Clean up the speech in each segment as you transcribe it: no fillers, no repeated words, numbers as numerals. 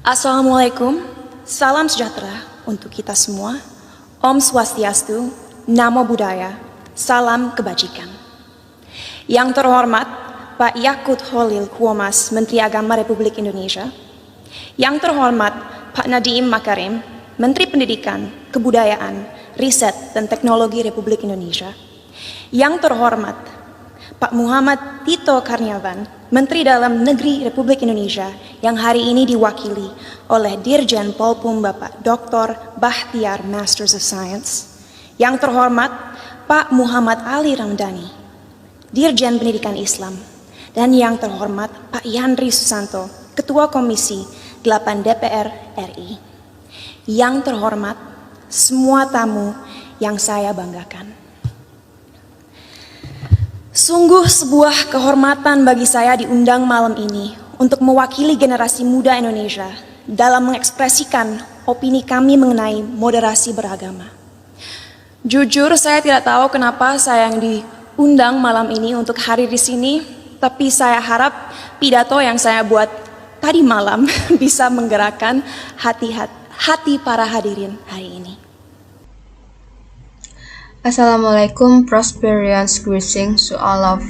Assalamualaikum, salam sejahtera untuk kita semua. Om Swastiastu, Namo Buddhaya, salam kebajikan. Yang terhormat Pak Yakut Holil Kuomas, Menteri Agama Republik Indonesia. Yang terhormat Pak Nadiem Makarim, Menteri Pendidikan, Kebudayaan, Riset dan Teknologi Republik Indonesia. Yang terhormat Pak Muhammad Tito Karnavian, Menteri Dalam Negeri Republik Indonesia, yang hari ini diwakili oleh Dirjen Polpum Bapak Dr. Bahtiar Masters of Science. Yang terhormat Pak Muhammad Ali Ramdhani, Dirjen Pendidikan Islam. Dan yang terhormat Pak Yandri Susanto, Ketua Komisi 8 DPR RI. Yang terhormat semua tamu yang saya banggakan. Sungguh sebuah kehormatan bagi saya diundang malam ini untuk mewakili generasi muda Indonesia dalam mengekspresikan opini kami mengenai moderasi beragama. Jujur saya tidak tahu kenapa saya yang diundang malam ini untuk hadir di sini, tapi saya harap pidato yang saya buat tadi malam bisa menggerakkan hati para hadirin hari ini. Assalamualaikum, prosperous greetings to all of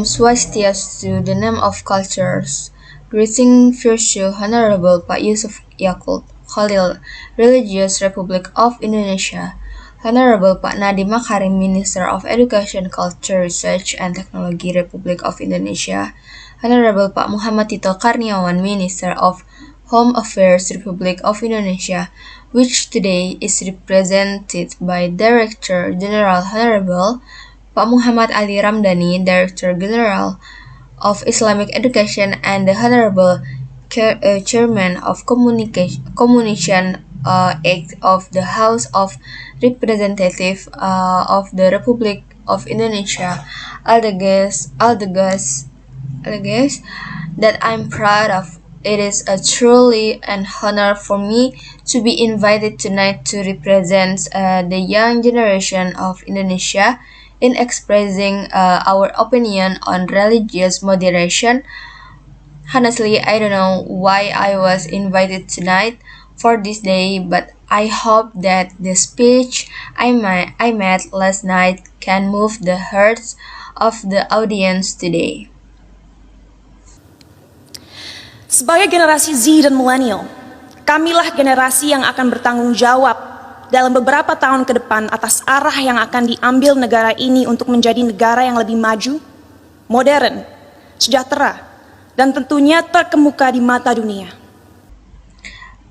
Swastiastu, the name of cultures. Greeting virtue Honorable Pak Yusuf Yakut Holil, Religious Republic of Indonesia. Honorable Pak Nadiem Makarim, Minister of Education, Culture, Research and Technology Republic of Indonesia. Honorable Pak Muhammad Tito Karnavian, Minister of Home Affairs Republic of Indonesia, which today is represented by Director General Honorable Pak Muhammad Ali Ramdhani, Director General of Islamic Education, and the Honorable Chairman of Communication Act of the House of Representatives of the Republic of Indonesia. All the guests that I'm proud of. It is a truly an honor for me to be invited tonight to represent the young generation of Indonesia in expressing our opinion on religious moderation. Honestly, I don't know why I was invited tonight for this day, but I hope that the speech I made last night can move the hearts of the audience today. Sebagai generasi Z dan milenial, kamilah generasi yang akan bertanggung jawab dalam beberapa tahun ke depan atas arah yang akan diambil negara ini untuk menjadi negara yang lebih maju, modern, sejahtera, dan tentunya terkemuka di mata dunia.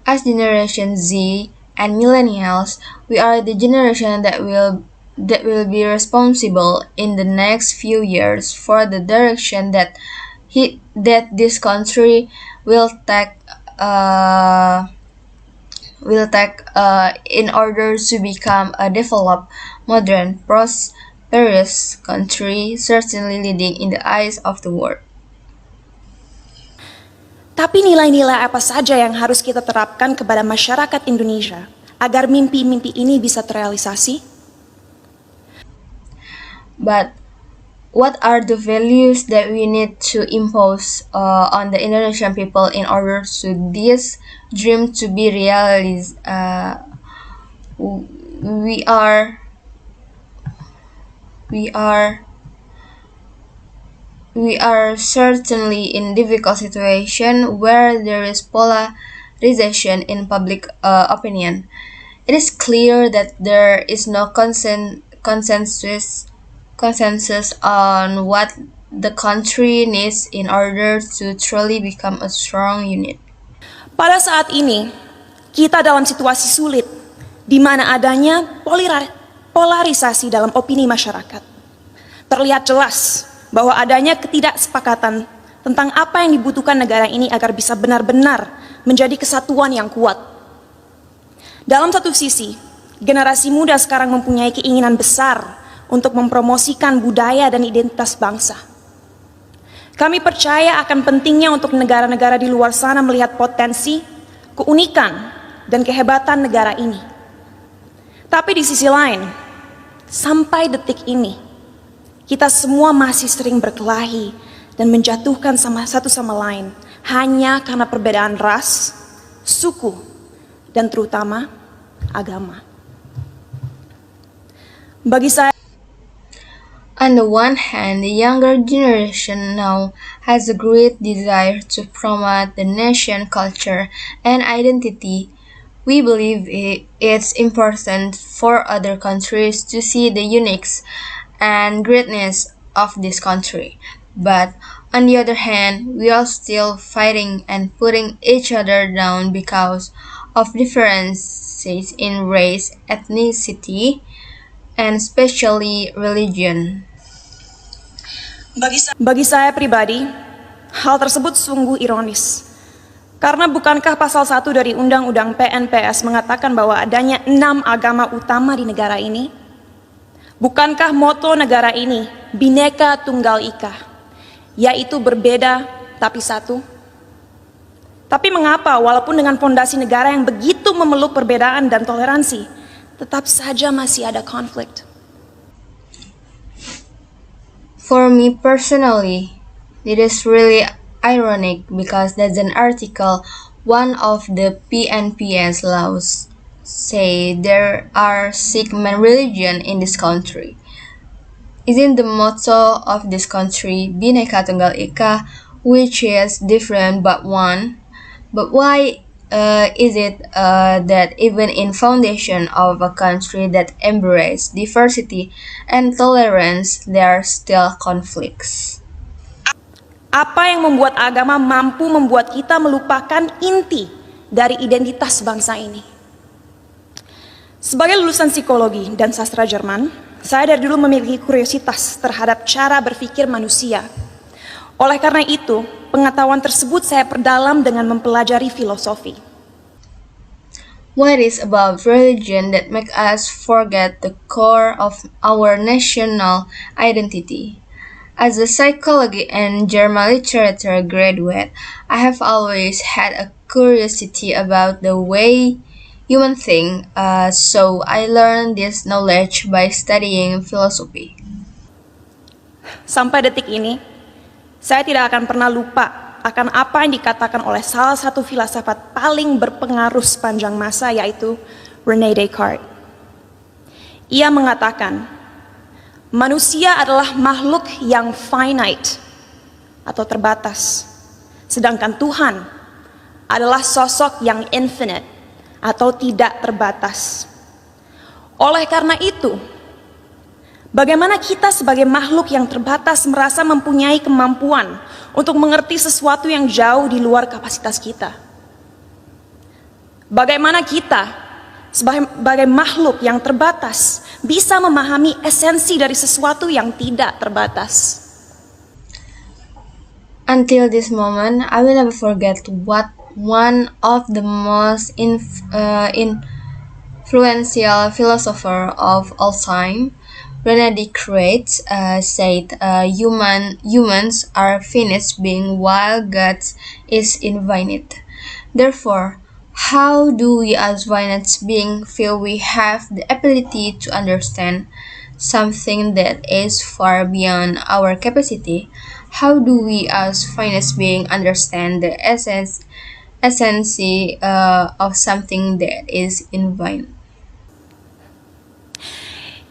As Generation Z and Millennials, we are the generation that will be responsible in the next few years for the direction that this country will take in order to become a developed, modern, prosperous country, certainly leading in the eyes of the world. Tapi nilai-nilai apa saja yang harus kita terapkan kepada masyarakat Indonesia agar mimpi-mimpi ini bisa terrealisasi? But what are the values that we need to impose on the Indonesian people in order to this dream to be realized? We are certainly in difficult situation where there is polarization in public opinion. It is clear that there is no consensus on what the country needs in order to truly become a strong unit. Pada saat ini, kita dalam situasi sulit, di mana adanya polarisasi dalam opini masyarakat. Terlihat jelas bahwa adanya ketidaksepakatan tentang apa yang dibutuhkan negara ini agar bisa benar-benar menjadi kesatuan yang kuat. Dalam satu sisi, generasi muda sekarang mempunyai keinginan besar untuk mempromosikan budaya dan identitas bangsa. Kami percaya akan pentingnya untuk negara-negara di luar sana melihat potensi, keunikan, dan kehebatan negara ini. Tapi di sisi lain, sampai detik ini, kita semua masih sering berkelahi dan menjatuhkan satu sama lain hanya karena perbedaan ras, suku, dan terutama agama. Bagi saya, On the one hand, the younger generation now has a great desire to promote the nation culture and identity. We believe it's important for other countries to see the uniqueness and greatness of this country. But on the other hand, we are still fighting and putting each other down because of differences in race, ethnicity, and especially religion. Bagi saya pribadi, hal tersebut sungguh ironis. Karena bukankah pasal 1 dari Undang-Undang PNPS mengatakan bahwa adanya 6 agama utama di negara ini? Bukankah moto negara ini Bhinneka Tunggal Ika, yaitu berbeda tapi satu? Tapi mengapa walaupun dengan fondasi negara yang begitu memeluk perbedaan dan toleransi, tetap saja masih ada konflik? For me personally, it is really ironic because there's an article, one of the PNPS laws say there are 6 main religion in this country. Isn't the motto of this country Bhinneka Tunggal Ika, which is different but one? But why is it that even in foundation of a country that embrace diversity and tolerance, there are still conflicts? Apa yang membuat agama mampu membuat kita melupakan inti dari identitas bangsa ini? Sebagai lulusan psikologi dan sastra Jerman, saya dari dulu memiliki kuriositas terhadap cara berpikir manusia. Oleh karena itu, pengetahuan tersebut saya perdalam dengan mempelajari filosofi. What is about religion that make us forget the core of our national identity? As a psychology and German literature graduate, I have always had a curiosity about the way humans think, so I learned this knowledge by studying philosophy. Sampai detik ini, saya tidak akan pernah lupa akan apa yang dikatakan oleh salah satu filsafat paling berpengaruh sepanjang masa, yaitu René Descartes. Ia mengatakan, manusia adalah makhluk yang finite atau terbatas, sedangkan Tuhan adalah sosok yang infinite atau tidak terbatas. Oleh karena itu, bagaimana kita sebagai makhluk yang terbatas merasa mempunyai kemampuan untuk mengerti sesuatu yang jauh di luar kapasitas kita? Bagaimana kita sebagai makhluk yang terbatas bisa memahami esensi dari sesuatu yang tidak terbatas? Until this moment, I will never forget what one of the most influential philosopher of all time, René Descartes, said humans are finished being while God is infinite. Therefore, how do we as finite beings feel we have the ability to understand something that is far beyond our capacity? How do we as finite beings understand the essence of something that is infinite?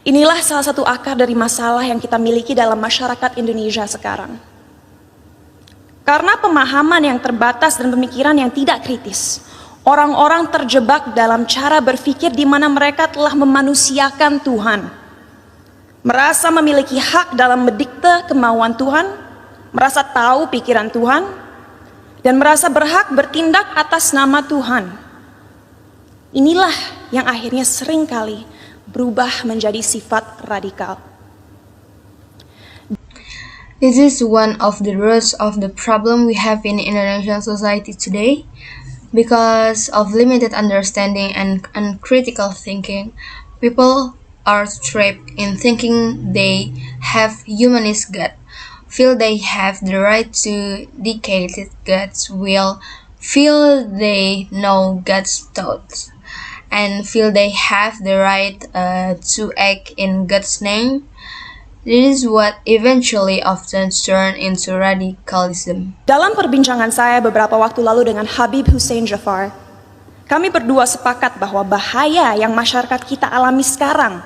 Inilah salah satu akar dari masalah yang kita miliki dalam masyarakat Indonesia sekarang. Karena pemahaman yang terbatas dan pemikiran yang tidak kritis, orang-orang terjebak dalam cara berpikir di mana mereka telah memanusiakan Tuhan. Merasa memiliki hak dalam mendikte kemauan Tuhan, merasa tahu pikiran Tuhan, dan merasa berhak bertindak atas nama Tuhan. Inilah yang akhirnya seringkali berubah menjadi sifat radikal. This is one of the roots of the problem we have in Indonesian society today. Because of limited understanding and uncritical thinking, people are trapped in thinking they have humanist God, feel they have the right to dictate God's will, feel they know God's thoughts, and feel they have the right to act in God's name. This is what eventually often turns into radicalism. Dalam perbincangan saya beberapa waktu lalu dengan Habib Hussein Jafar, kami berdua sepakat bahwa bahaya yang masyarakat kita alami sekarang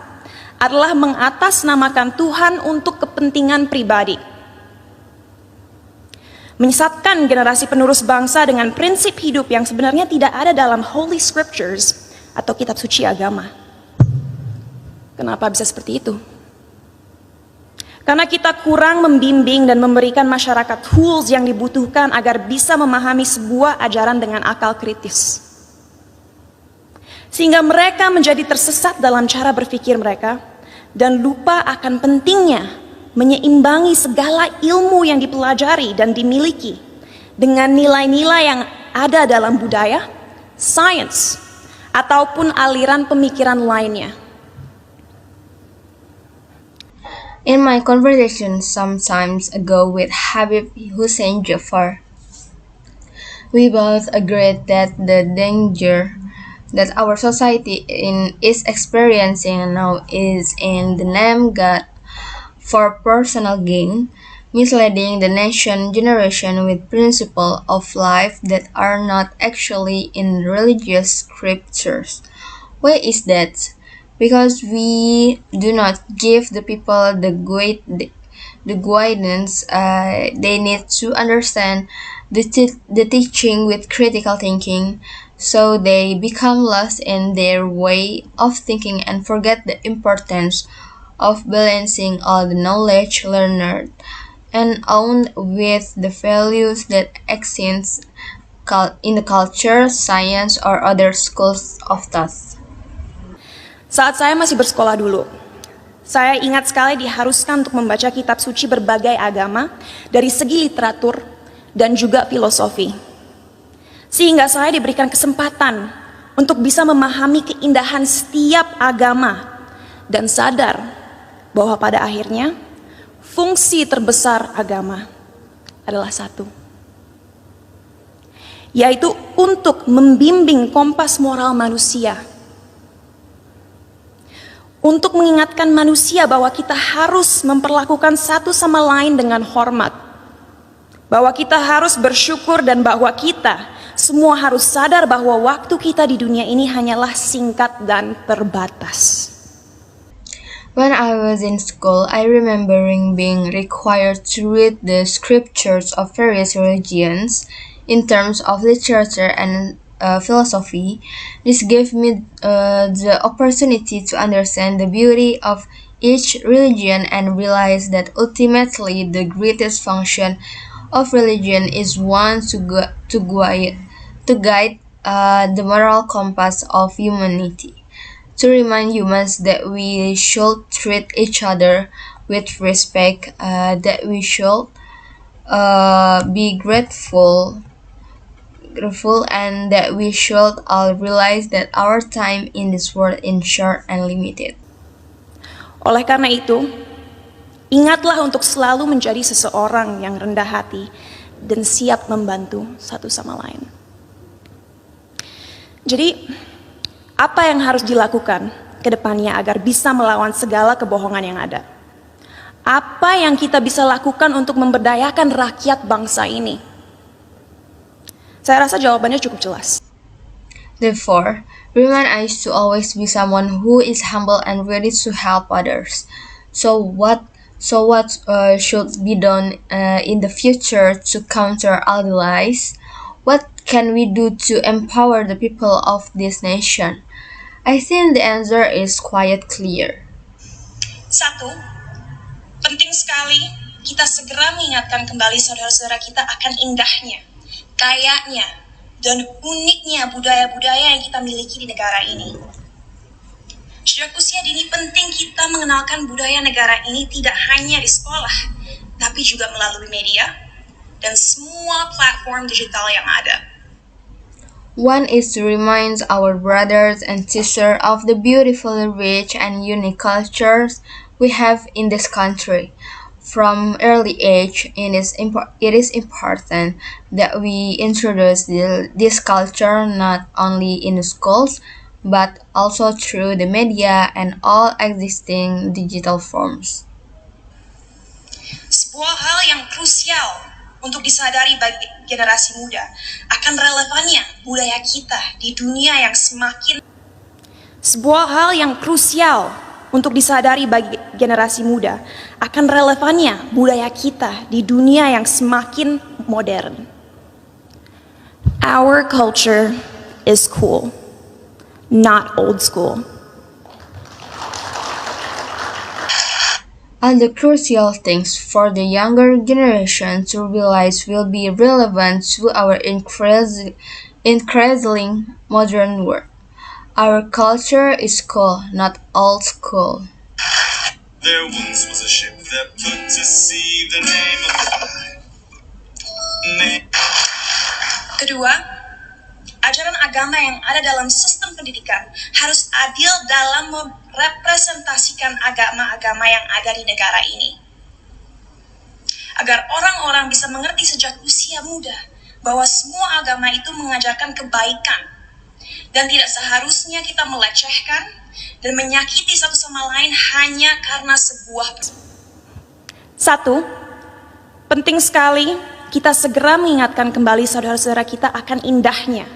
adalah mengatasnamakan Tuhan untuk kepentingan pribadi. Menyesatkan generasi penerus bangsa dengan prinsip hidup yang sebenarnya tidak ada dalam Holy Scriptures atau kitab suci agama. Kenapa bisa seperti itu? Karena kita kurang membimbing dan memberikan masyarakat tools yang dibutuhkan agar bisa memahami sebuah ajaran dengan akal kritis. Sehingga mereka menjadi tersesat dalam cara berpikir mereka dan lupa akan pentingnya menyeimbangi segala ilmu yang dipelajari dan dimiliki dengan nilai-nilai yang ada dalam budaya, sains, ataupun aliran pemikiran lainnya. In my conversation some time ago with Habib Hussein Jafar, we both agreed that the danger that our society is experiencing now is in the name God for personal gain, misleading the nation generation with principles of life that are not actually in religious scriptures. Why is that? Because we do not give the people the guidance they need to understand the teaching with critical thinking, so they become lost in their way of thinking and forget the importance of balancing all the knowledge learned and owned with the values that exist in the culture, science, or other schools of thought. Saat saya masih bersekolah dulu, saya ingat sekali diharuskan untuk membaca kitab suci berbagai agama dari segi literatur dan juga filosofi. Sehingga saya diberikan kesempatan untuk bisa memahami keindahan setiap agama dan sadar bahwa pada akhirnya fungsi terbesar agama adalah satu, yaitu untuk membimbing kompas moral manusia, untuk mengingatkan manusia bahwa kita harus memperlakukan satu sama lain dengan hormat, bahwa kita harus bersyukur, dan bahwa kita semua harus sadar bahwa waktu kita di dunia ini hanyalah singkat dan terbatas. When I was in school, I remembering being required to read the scriptures of various religions in terms of literature and philosophy. This gave me the opportunity to understand the beauty of each religion and realize that ultimately the greatest function of religion is one to guide the moral compass of humanity, to remind humans that we should treat each other with respect, that we should be grateful, and that we should all realize that our time in this world is short and limited. Oleh karena itu, ingatlah untuk selalu menjadi seseorang yang rendah hati dan siap membantu satu sama lain. Jadi, apa yang harus dilakukan ke depannya agar bisa melawan segala kebohongan yang ada? Apa yang kita bisa lakukan untuk memberdayakan rakyat bangsa ini? Saya rasa jawabannya cukup jelas. Therefore, remind us to always be someone who is humble and ready to help others. So what should be done in the future to counter all the lies? What can we do to empower the people of this nation? I think the answer is quite clear. Satu, penting sekali kita segera mengingatkan kembali saudara-saudara kita akan indahnya, kayanya, dan uniknya budaya-budaya yang kita miliki di negara ini. Sejak usia dini penting kita mengenalkan budaya negara ini tidak hanya di sekolah, tapi juga melalui media dan semua platform digital yang ada. One is to remind our brothers and sisters of the beautifully rich and unique cultures we have in this country. From early age, it is important that we introduce this culture not only in schools, but also through the media and all existing digital forms. Sebuah hal yang krusial untuk disadari bagi generasi muda akan relevannya budaya kita di dunia yang semakin Sebuah hal yang krusial untuk disadari bagi generasi muda akan relevannya budaya kita di dunia yang semakin modern. Our culture is cool, not old school. All the crucial things for the younger generation to realize will be relevant to our increasingly modern world. Our culture is cool, not old school. There once was a ship that put to sea. The name of the Kedua, ajaran agama yang ada dalam sistem pendidikan harus adil dalam merepresentasikan agama-agama yang ada di negara ini. Agar orang-orang bisa mengerti sejak usia muda bahwa semua agama itu mengajarkan kebaikan dan tidak seharusnya kita melecehkan dan menyakiti satu sama lain hanya karena sebuah Satu, penting sekali kita segera mengingatkan kembali saudara-saudara kita akan indahnya,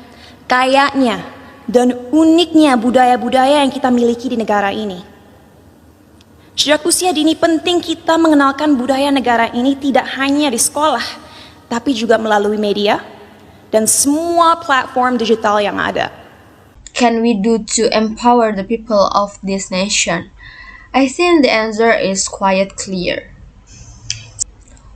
kayanya, dan uniknya budaya-budaya yang kita miliki di negara ini. Sejak usia dini penting kita mengenalkan budaya negara ini tidak hanya di sekolah, tapi juga melalui media dan semua platform digital yang ada. Can we do to empower the people of this nation? I think the answer is quite clear.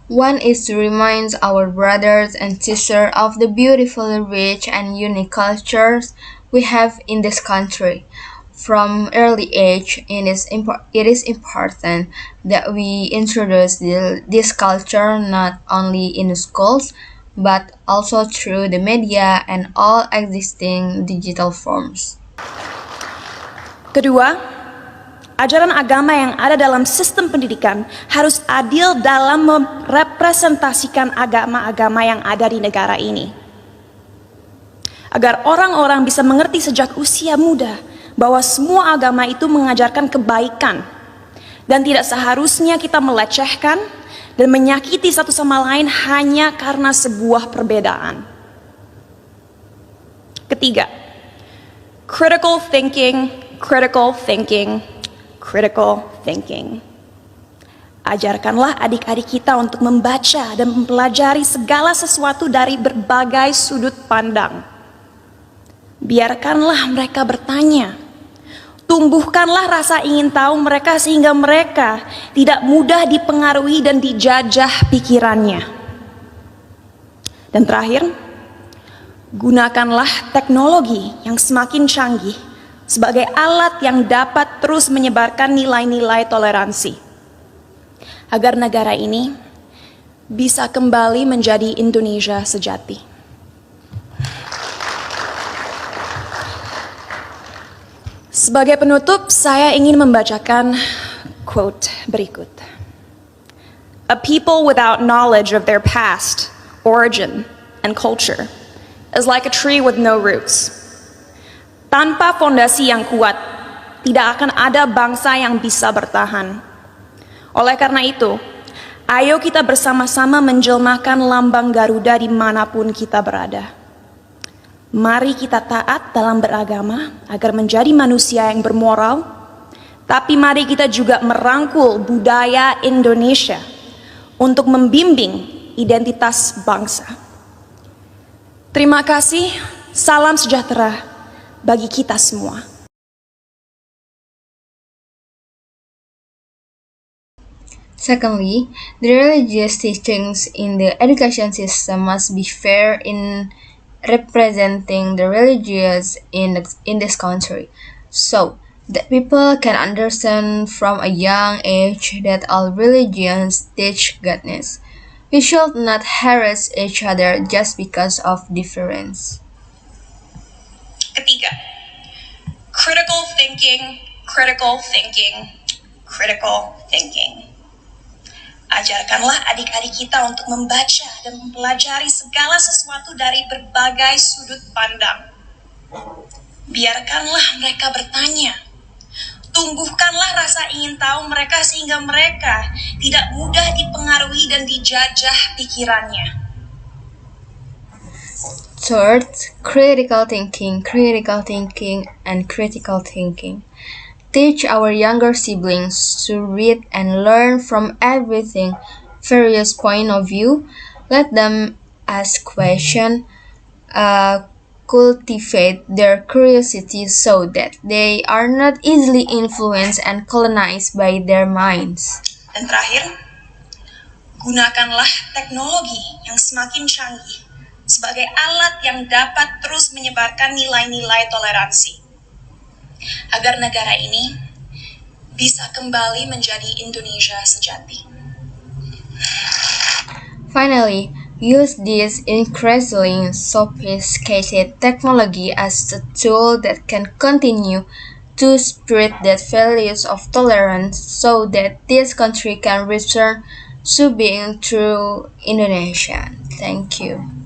One is to remind our brothers and sisters of the beautifully rich and unique cultures we have in this country. From early age, it is important that we introduce this culture not only in schools, but also through the media and all existing digital forms. Kedua, ajaran agama yang ada dalam sistem pendidikan harus adil dalam merepresentasikan agama-agama yang ada di negara ini. Agar orang-orang bisa mengerti sejak usia muda bahwa semua agama itu mengajarkan kebaikan dan tidak seharusnya kita melecehkan dan menyakiti satu sama lain hanya karena sebuah perbedaan. Ketiga, critical thinking, critical thinking, critical thinking. Ajarkanlah adik-adik kita untuk membaca dan mempelajari segala sesuatu dari berbagai sudut pandang. Biarkanlah mereka bertanya. Tumbuhkanlah rasa ingin tahu mereka sehingga mereka tidak mudah dipengaruhi dan dijajah pikirannya. Dan terakhir, gunakanlah teknologi yang semakin canggih sebagai alat yang dapat terus menyebarkan nilai-nilai toleransi. Agar negara ini bisa kembali menjadi Indonesia sejati. Sebagai penutup, saya ingin membacakan quote berikut. A people without knowledge of their past, origin, and culture is like a tree with no roots. Tanpa fondasi yang kuat, tidak akan ada bangsa yang bisa bertahan. Oleh karena itu, ayo kita bersama-sama menjelmakan lambang Garuda dimanapun kita berada. Mari kita taat dalam beragama agar menjadi manusia yang bermoral, tapi mari kita juga merangkul budaya Indonesia untuk membimbing identitas bangsa. Terima kasih, salam sejahtera bagi kita semua. Secondly, the religious teachings in the education system must be fair in representing the religious in this country, so that people can understand from a young age that all religions teach goodness. We should not harass each other just because of difference. Ketiga, critical thinking, critical thinking, critical thinking. Ajarkanlah adik-adik kita untuk membaca dan mempelajari segala sesuatu dari berbagai sudut pandang. Biarkanlah mereka bertanya. Tumbuhkanlah rasa ingin tahu mereka sehingga mereka tidak mudah dipengaruhi dan dijajah pikirannya. Third, critical thinking, and critical thinking. Teach our younger siblings to read and learn from everything, various point of view. Let them ask questions, cultivate their curiosity so that they are not easily influenced and colonized by their minds. Dan terakhir, gunakanlah teknologi yang semakin canggih sebagai alat yang dapat terus menyebarkan nilai-nilai toleransi, agar negara ini bisa kembali menjadi Indonesia sejati. Finally, use this increasingly sophisticated technology as a tool that can continue to spread the values of tolerance so that this country can return to being true Indonesia. Thank you.